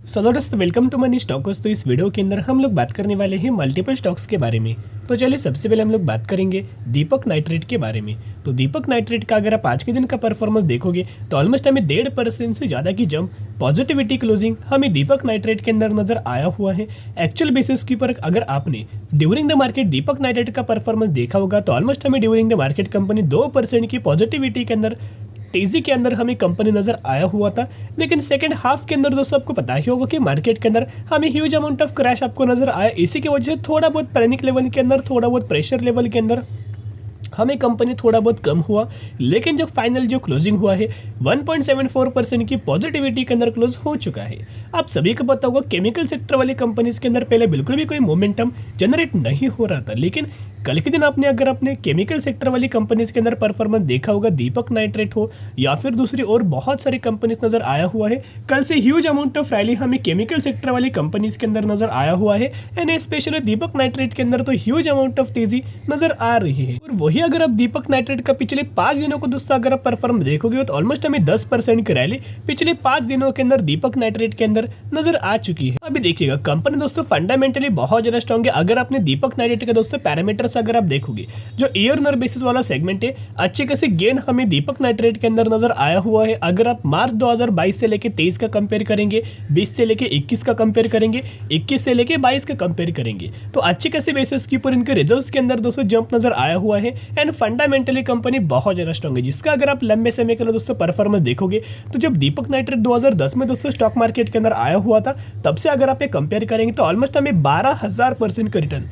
सो दोस्तों welcome to money stocks. तो इस वीडियो के अंदर हम लोग बात करने वाले हैं मल्टीपल स्टॉक्स के बारे में। तो चलिए सबसे पहले हम लोग बात करेंगे दीपक नाइट्रेट के बारे में। तो दीपक नाइट्रेट का अगर आप आज के दिन का परफॉर्मेंस देखोगे तो ऑलमोस्ट हमें 1.5% से ज़्यादा की जंप पॉजिटिविटी क्लोजिंग हमें दीपक नाइट्रेट के अंदर नजर आया हुआ है। एक्चुअल बेसिस के ऊपर अगर आपने during the market Deepak nitrate का परफॉर्मेंस देखा होगा तो ऑलमोस्ट हमें ड्यूरिंग द मार्केट कंपनी 2% की पॉजिटिविटी के अंदर तेजी के अंदर हमें कंपनी नजर आया हुआ था। लेकिन सेकंड हाफ के अंदर दोस्तों आपको पता ही होगा कि मार्केट के अंदर हमें ह्यूज अमाउंट ऑफ क्रैश आपको नजर आया। इसी की वजह से थोड़ा बहुत पैनिक लेवल के अंदर, थोड़ा बहुत प्रेशर लेवल के अंदर हमें कंपनी थोड़ा बहुत कम हुआ। लेकिन जो फाइनल जो क्लोजिंग हुआ है 1.74% की पॉजिटिविटी के अंदर क्लोज हो चुका है। आप सभी को पता होगा केमिकल सेक्टर वाली कंपनीज के अंदर पहले बिल्कुल भी कोई मोमेंटम जनरेट नहीं हो रहा था, लेकिन कल के दिन आपने अगर अपने केमिकल सेक्टर वाली कंपनीज के अंदर परफॉर्मेंस देखा होगा, दीपक नाइट्रेट हो या फिर दूसरी और बहुत सारी कंपनीज नजर आया हुआ है। कल से ह्यूज अमाउंट ऑफ रैली हमें केमिकल सेक्टर वाली कंपनीज के अंदर नजर आया हुआ है एंड स्पेशली दीपक नाइट्रेट के अंदर तो ह्यूज अमाउंट ऑफ तेजी नजर आ रही है। और वही अगर आप दीपक नाइट्रेट का पिछले 5 दिनों को दोस्तों अगर आप परफॉर्मेंस देखोगे तो ऑलमोस्ट हमें 10% की रैली पिछले 5 दिनों के अंदर दीपक नाइट्रेट के अंदर नजर आ चुकी है। अभी देखिएगा कंपनी दोस्तों फंडामेंटली बहुत ज्यादा स्ट्रॉन्ग है। अगर आपने दीपक नाइट्रेट के दोस्तों पैरामीटर्स अगर आप देखोगे, जो ईयर बेसिस वाला सेगमेंट है, अच्छे खासे गेन हमें दीपक नाइट्रेट के अंदर नजर आया हुआ है। अगर आप मार्च 2022 से लेके 23 का कंपेयर करेंगे, 20 से लेके 21 का कंपेयर करेंगे, 21 से लेके 22 का कंपेयर करेंगे तो अच्छे खासे बेसिस के ऊपर इनके रिजल्ट्स के अंदर दोस्तों जंप नजर आया हुआ है एंड फंडामेंटली कंपनी बहुत ज्यादा स्ट्रॉन्ग है। जिसका अगर आप लंबे समय के लिए दोस्तों परफॉर्मेंस देखोगे तो जब दीपक नाइट्रेट 2010 में दोस्तों स्टॉक मार्केट के अंदर आया हुआ था, तब से अगर आप ये कंपेयर करेंगे तो ऑलमोस्ट हमें 12,000% का रिटर्न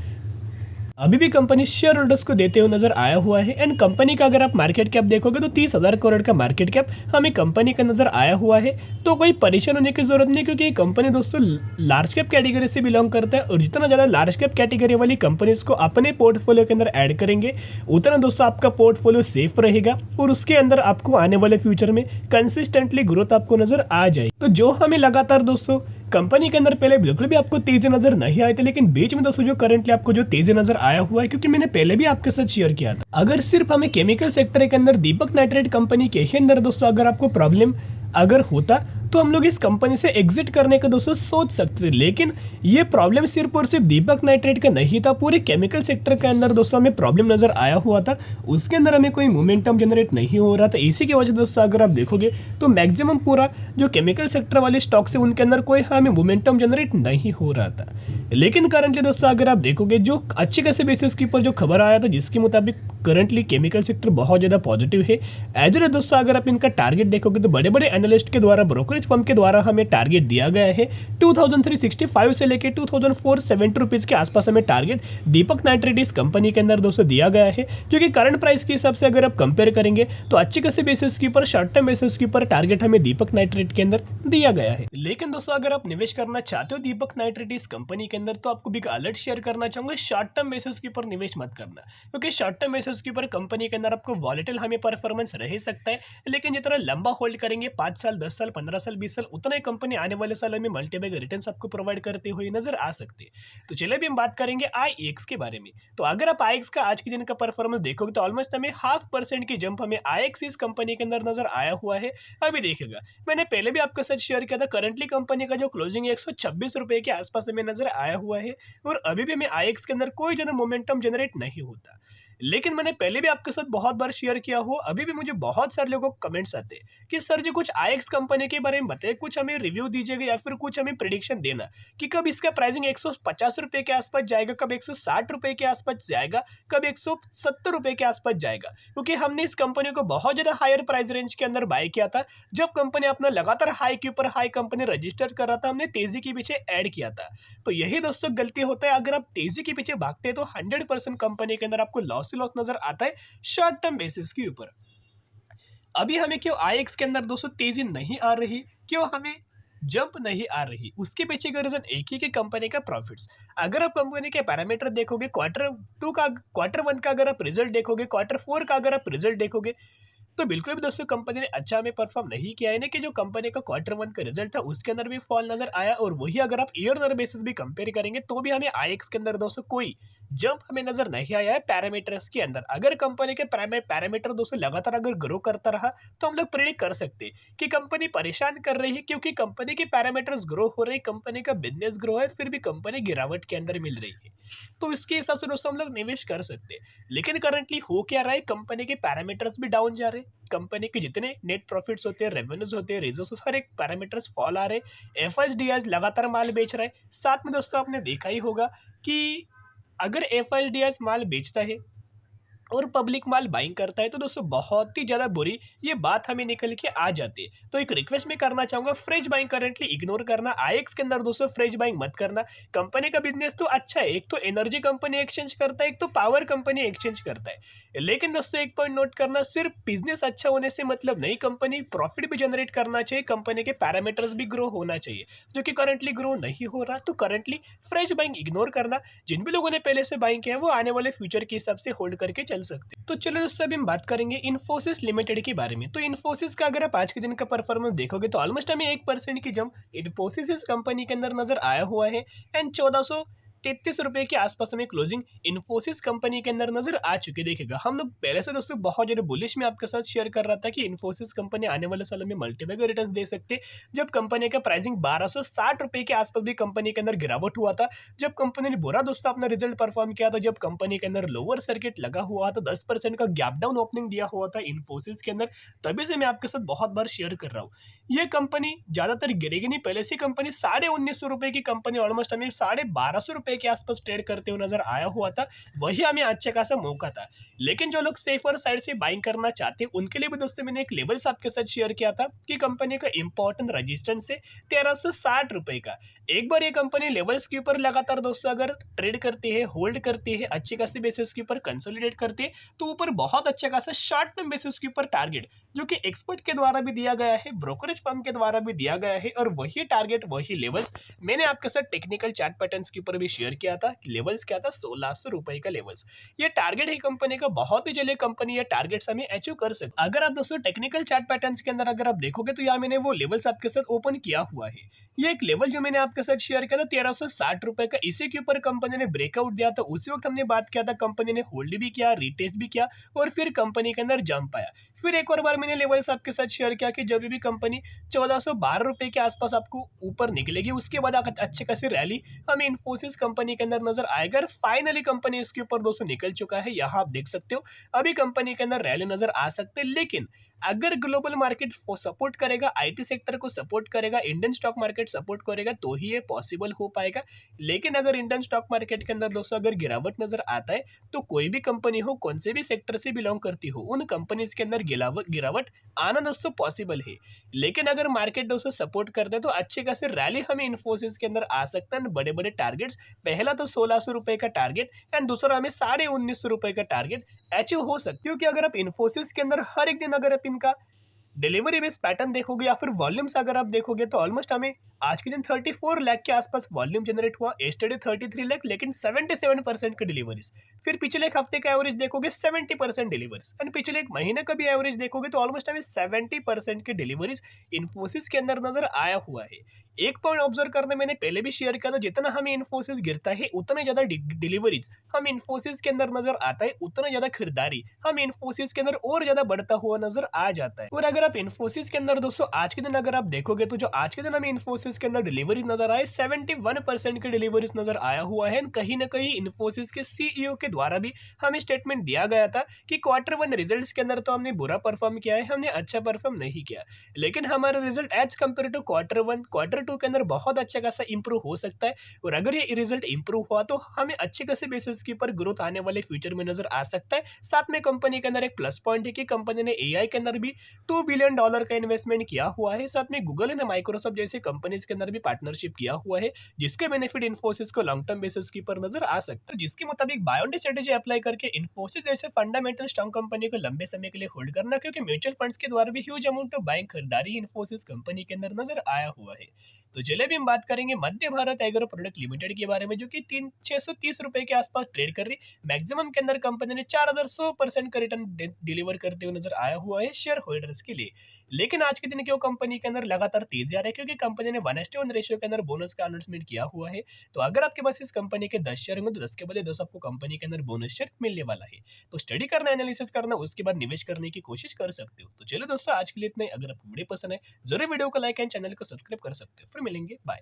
अभी भी कंपनी शेयर होल्डर्स को देते हुए नजर आया हुआ है। एंड कंपनी का अगर आप मार्केट कैप देखोगे तो 30,000 करोड़ का मार्केट कैप हमें कंपनी का नजर आया हुआ है। तो कोई परेशान होने की जरूरत नहीं, क्योंकि ये कंपनी दोस्तों लार्ज कैप कैटेगरी से बिलोंग करता है और जितना ज़्यादा लार्ज कैप कैटेगरी वाली कंपनीज को अपने पोर्टफोलियो के अंदर ऐड करेंगे उतना दोस्तों आपका पोर्टफोलियो सेफ रहेगा और उसके अंदर आपको आने वाले फ्यूचर में कंसिस्टेंटली ग्रोथ आपको नजर आ जाए। तो जो हमें लगातार दोस्तों कंपनी के अंदर पहले बिल्कुल भी आपको तेजी नजर नहीं आई थी, लेकिन बीच में दोस्तों जो करंटली आपको जो तेजी नजर आया हुआ है, क्योंकि मैंने पहले भी आपके साथ शेयर किया था, अगर सिर्फ हमें केमिकल सेक्टर के अंदर दीपक नाइट्रेट कंपनी के ही अंदर दोस्तों अगर आपको प्रॉब्लम अगर होता तो हम लोग इस कंपनी से एग्जिट करने का दोस्तों सोच सकते थे। लेकिन ये प्रॉब्लम सिर्फ और सिर्फ दीपक नाइट्रेट का नहीं था, पूरे केमिकल सेक्टर के अंदर दोस्तों हमें प्रॉब्लम नजर आया हुआ था। उसके अंदर हमें कोई मोमेंटम जनरेट नहीं हो रहा था। इसी की वजह दोस्तों अगर आप देखोगे तो मैक्सिमम पूरा जो केमिकल सेक्टर वाले स्टॉक्स है उनके अंदर कोई हमें मोमेंटम जनरेट नहीं हो रहा था। लेकिन करंटली दोस्तों अगर आप देखोगे जो अच्छे खासे बेसिस के ऊपर जो खबर आया था जिसके मुताबिक करंटली केमिकल सेक्टर बहुत ज़्यादा पॉजिटिव है। एज वेल दोस्तों अगर आप इनका टारगेट देखोगे तो बड़े बड़े एनालिस्ट के द्वारा, ब्रोकरेज फर्म के द्वारा हमें टारगेट दिया गया है 2365 से लेकर 2470 रुपीज़ के आसपास हमें टारगेट दीपक नाइट्रेट इस कंपनी के अंदर दोस्तों दिया गया है, जो कि करंट प्राइस के हिसाब से अगर आप कंपेयर करेंगे तो अच्छे खासे बेसिस के ऊपर, शॉर्ट टर्म बेसिस के ऊपर टारगेट हमें दीपक नाइट्रेट के अंदर दिया गया है। लेकिन दोस्तों अगर आप निवेश करना चाहते हो दीपक नाइट्रेट इस कंपनी के अंदर तो आपको भी अलर्ट शेयर करना चाहूंगा, शॉर्ट टर्म बेसिस के ऊपर निवेश मत करना, क्योंकि शॉर्ट टर्म बेसिस के ऊपर कंपनी के अंदर आपको वॉलेटिल हमें परफॉर्मेंस रह सकता है। लेकिन जितना लंबा होल्ड करेंगे 5 साल, 10 साल, 15 साल, 20 साल, उतना ही कंपनी आने वाले सालों में मल्टीबैग रिटर्न्स आपको प्रोवाइड करते हुए नजर आ सकते हैं। तो चलिए अभी हम बात करेंगे आईएक्स के बारे में। तो अगर आप आईएक्स का आज के दिन का परफॉर्मेंस देखोगे तो ऑलमोस्ट हमें 0.5% की जंप हमें आईएक्स इस कंपनी के अंदर नजर आया हुआ है। अभी देखिएगा मैंने पहले भी आपके साथ शेयर किया था, करंटली कंपनी का जो क्लोजिंग 126 रुपए के आसपास हमें नजर आया हुआ है और अभी भी हमें आईएक्स के अंदर कोई ज्यादा मोमेंटम जनरेट नहीं होता। लेकिन मैंने पहले भी आपके साथ बहुत बार शेयर किया हो, अभी भी मुझे बहुत सारे लोगों को कमेंट्स आते हैं कि सर जी कुछ आईएक्स कंपनी के बारे में बताइए, कुछ हमें रिव्यू दीजिएगा या फिर कुछ हमें प्रिडिक्शन देना कि कब इसका प्राइसिंग 150 रुपए के आसपास जाएगा, कब 160 रुपए के आसपास जाएगा, कब 170 रुपए के आसपास जाएगा। क्योंकि हमने इस कंपनी को बहुत ज्यादा हायर प्राइस रेंज के अंदर बाय किया था। जब कंपनी अपना लगातार हाई के ऊपर हाई कंपनी रजिस्टर कर रहा था, हमने तेजी के पीछे ऐड किया था। तो यही दोस्तों गलती होता है, अगर आप तेजी के पीछे भागते हैं तो 100% कंपनी के अंदर आपको लॉस ही लॉस नजर आता है शॉर्ट टर्म बेसिस के ऊपर। अभी हमें क्यों आईएक्स के अंदर दोस्तों तेजी नहीं आ रही, क्यों हमें जंप नहीं आ रही, उसके पीछे का रीजन एक ही कि कंपनी का प्रॉफिट्स। अगर आप कंपनी के पैरामीटर देखोगे, क्वार्टर 2 का, क्वार्टर 1 का अगर आप रिजल्ट देखोगे, क्वार्टर 4 का अगर आप रिजल्ट देखोगे तो बिल्कुल भी दोस्तों कंपनी ने अच्छा हमें परफॉर्म नहीं किया है। ना कि जो कंपनी का क्वार्टर 1 का रिजल्ट था उसके अंदर भी फॉल नजर आया और वही अगर आप ईयर बेसिस भी कंपेयर करेंगे तो भी हमें आईएक्स के अंदर दोस्तों कोई जंप हमें नजर नहीं आया है पैरामीटर्स के अंदर। अगर कंपनी के पैरामीटर दोस्तों लगातार अगर ग्रो करता रहा तो हम लोग प्रेडिक्ट कर सकते हैं कि कंपनी परेशान कर रही है, क्योंकि कंपनी के पैरामीटर्स ग्रो हो रहे हैं, कंपनी का बिजनेस ग्रो है, फिर भी कंपनी गिरावट के अंदर मिल रही है। तो इसके हिसाब से दोस्तों हम लोग निवेश कर सकते हैं। लेकिन करंटली हो क्या रहा है, कंपनी के पैरामीटर्स भी डाउन जा रहे हैं। कंपनी के जितने नेट प्रॉफिट्स होते हैं, रेवेन्यूज होते हैं, रिजर्व्स, हर एक पैरामीटर्स फॉल आ रहे हैं। एफएसडीआई लगातार माल बेच रहा है। साथ में दोस्तों आपने देखा ही होगा कि अगर एफआईडीएस माल बेचता है और पब्लिक माल बाइंग करता है तो दोस्तों बहुत ही ज्यादा बुरी ये बात हमें निकल के आ जाती है। तो एक रिक्वेस्ट मैं करना चाहूंगा, फ्रेश बाइंग करंटली इग्नोर करना। आईएक्स के अंदर दोस्तों फ्रेश बाइंग मत करना। कंपनी का बिजनेस तो अच्छा है, एक तो एनर्जी कंपनी एक्सचेंज करता है, एक तो पावर कंपनी एक्सचेंज करता है। लेकिन दोस्तों एक पॉइंट नोट करना, सिर्फ बिजनेस अच्छा होने से मतलब नहीं, कंपनी प्रॉफिट भी जनरेट करना चाहिए, कंपनी के पैरामीटर्स भी ग्रो होना चाहिए, जो कि करंटली ग्रो नहीं हो रहा। तो करंटली फ्रेश बाइंग इग्नोर करना। जिन भी लोगों ने पहले से बाइंग किया है वो आने वाले फ्यूचर के हिसाब से होल्ड करके चल सकते हैं। तो चलो दोस्तों अभी हम बात करेंगे इन्फोसिस लिमिटेड के बारे में। तो इन्फोसिस का अगर आप आज के दिन का परफॉर्मेंस देखोगे तो ऑलमोस्ट हमें 1% की जंप इन्फोसिस इस कंपनी के अंदर नजर आया हुआ है। एंड 1433 रुपए के आसपास हमें क्लोजिंग इन्फोसिस कंपनी के अंदर नजर आ चुके देखेगा। हम लोग पहले से दोस्तों बहुत ज्यादा बुलिश में आपके साथ शेयर कर रहा था कि इन्फोसिस कंपनी आने वाले सालों में मल्टीपल रिटर्न दे सकते, जब कंपनी का प्राइसिंग 1260 रुपए के आसपास भी कंपनी के अंदर गिरावट हुआ था। जब कंपनी ने बुरा दोस्तों अपना रिजल्ट परफॉर्म किया था, जब कंपनी के अंदर लोअर सर्किट लगा हुआ था, 10% का गैप डाउन ओपनिंग दिया हुआ था इन्फोसिस के अंदर, तभी से मैं आपके साथ बहुत बार शेयर कर रहा हूँ ये कंपनी ज्यादातर गिरेगी नहीं। पहले से कंपनी 1950 रुपए की कंपनी ऑलमोस्ट हमें 1250 रुपए के आसपास ट्रेड करते हुए नजर आया हुआ था, वही हमें अच्छा खासा मौका था। लेकिन जो लोग सेफर साइड से बाइंग करना चाहते हैं उनके लिए भी दोस्तों मैंने एक लेवल्स आपके साथ शेयर किया था कि कंपनी का इंपॉर्टेंट रजिस्टेंस है 1360 रुपए का। एक बार ये कंपनी लेवल्स के ऊपर लगातार दोस्तों अगर ट्रेड करती है, होल्ड करती है, अच्छे खासे बेसिस के ऊपर कंसोलिडेट करती है, तो ऊपर बहुत अच्छा खासा शॉर्ट टर्म बेसिस के ऊपर टारगेट जो कि एक्सपर्ट के द्वारा भी दिया गया है, ब्रोकरेज फर्म के द्वारा भी दिया गया है, और वही टारगेट वही लेवल्स मैंने आपके साथ टेक्निकल चार्ट पैटर्न्स के ऊपर भी शेयर किया था। लेवल्स क्या था, 1600 रुपए का लेवल्स। ये टारगेट है कंपनी का, बहुत ही जल्दी कंपनी ये टारगेट्स हमें अचीव कर सकती। अगर आप दोस्तों टेक्निकल चार्ट पैटर्न्स के अंदर अगर आप देखोगे तो यहाँ मैंने वो लेवल्स आपके साथ ओपन किया हुआ है। ये एक लेवल जो मैंने आपके साथ शेयर किया था 1360 रुपए का, इसी के ऊपर कंपनी ने ब्रेकआउट दिया था। उसी वक्त हमने बात किया था, कंपनी ने होल्ड भी किया, रिटेस्ट भी किया, और फिर कंपनी के अंदर जंप आया। फिर एक और बार मैंने लेवल्स आपके साथ शेयर किया कि जब भी कंपनी 1412 रुपए के आसपास आपको ऊपर निकलेगी, उसके बाद अच्छे खासी रैली हमें इन्फोसिस कंपनी के अंदर नजर आएगा। फाइनली कंपनी इसके ऊपर दोस्तों निकल चुका है, यहाँ आप देख सकते हो अभी कंपनी के अंदर रैली नजर आ सकते हैं। लेकिन अगर ग्लोबल मार्केट सपोर्ट करेगा, आईटी सेक्टर को सपोर्ट करेगा, इंडियन स्टॉक मार्केट सपोर्ट करेगा, तो ही ये पॉसिबल हो पाएगा। लेकिन अगर इंडियन स्टॉक मार्केट के अंदर दोस्तों अगर गिरावट नजर आता है तो कोई भी कंपनी हो, कौन से भी सेक्टर से बिलोंग करती हो, उन कंपनीज के अंदर गिरावट आना दोस्तों पॉसिबल है। लेकिन अगर मार्केट दोस्तों सपोर्ट करते हैं तो अच्छे खासे रैली हमें इन्फोसिस के अंदर आ सकता है। बड़े बड़े टारगेट्स, पहला तो 1600 रुपए का टारगेट एंड दूसरा हमें 1950 रुपए का टारगेट अचीव हो सकती है। क्योंकि अगर आप इन्फोसिस के अंदर हर एक दिन अगर आप इनका डिलीवरी बेस पैटर्न देखोगे या फिर वॉल्यूम्स अगर आप देखोगे तो ऑलमोस्ट हमें आज के दिन 34 लाख के आसपास वॉल्यूम जनरेट हुआ, एस्टरडे 33 लाख, लेकिन 77% की डिलीवरीज। फिर पिछले एक हफ्ते का एवरेज देखोगे 70% डिलीवरीज, एंड पिछले एक महीने का भी एवरेज देखोगे तो ऑलमोस्ट हमें 70% की डिलीवरीज इन्फोसिस के अंदर नजर आया हुआ है। एक पॉइंट ऑब्जर्व करने मैंने पहले भी शेयर किया था, जितना हमें इन्फोसिस गिरता है उतना ज्यादा डिलीवरीज हम इन्फोसिस के अंदर नजर आता है, उतना ज्यादा खरीदारी हम इन्फोसिस के अंदर और ज्यादा बढ़ता हुआ नजर आ जाता है। और अगर आप इन्फोसिस के अंदर दोस्तों आज के दिन अगर आप देखोगे तो जो आज के दिन हमें इन्फोसिस के अंदर डिलीवरीज नजर आए 71% की डिलीवरीज नजर आया हुआ है। कहीं ना कहीं इन्फोसिस के सीईओ के द्वारा भी हमें स्टेटमेंट दिया गया था कि Q1 रिजल्ट्स के अंदर तो हमने बुरा परफॉर्म किया है, हमने अच्छा परफॉर्म नहीं किया, लेकिन हमारा result as compare to Q1 Q2 के अंदर बहुत अच्छा खासा इंप्रूव हो सकता है। और अगर ये रिजल्ट इंप्रूव हुआ तो हमें अच्छे खासे बेसिस के ऊपर ग्रोथ आने वाले फ्यूचर में नजर आ सकता है। साथ में कंपनी के अंदर एक प्लस पॉइंट है कि कंपनी ने एआई के अंदर भी $2 बिलियन का इन्वेस्टमेंट किया हुआ है। साथ में गूगल एंड माइक्रोसॉफ्ट जैसे कंपनीज के अंदर भी पार्टनरशिप किया हुआ है, जिसके बेनिफिट इन्फोसिस को लॉन्ग टर्म बेसिस के ऊपर नजर आ सकता है। जिसके मुताबिक buy on day strategy apply करके इन्फोसिस जैसे फंडामेंटल स्ट्रॉन्ग कंपनी को लंबे समय के लिए होल्ड करना, क्योंकि म्यूचुअल फंड्स के द्वारा भी ह्यूज अमाउंट ऑफ बाइंग खरीदारी इन्फोसिस कंपनी के अंदर नजर आया हुआ है। तो चलिए भी हम बात करेंगे मध्य भारत एग्रो प्रोडक्ट लिमिटेड के बारे में, जो कि 630 रुपए के आसपास ट्रेड कर रही। मैक्सिमम के अंदर कंपनी ने 4100% का रिटर्न डिलीवर करते हुए नजर आया हुआ है शेयर होल्डर्स के लिए। लिए। लेकिन आज के दिन की वो कंपनी के अंदर लगातार तेजी आ रही है, क्योंकि कंपनी ने 1:1 रेशियो के अंदर बोनस का अनाउंसमेंट किया हुआ है। तो अगर आपके पास इस कंपनी के 10 शेयर होंगे तो 10 के बदले 10 आपको कंपनी के अंदर बोनस शेयर मिलने वाला है। तो स्टडी करना, एनालिसिस करना, उसके बाद निवेश करने की कोशिश कर सकते हो। तो चलो दोस्तों, आज के लिए इतना ही। अगर आपको वीडियो पसंद है, जरूर वीडियो को लाइक एंड चैनल को सब्सक्राइब कर सकते हो। फिर मिलेंगे, बाय।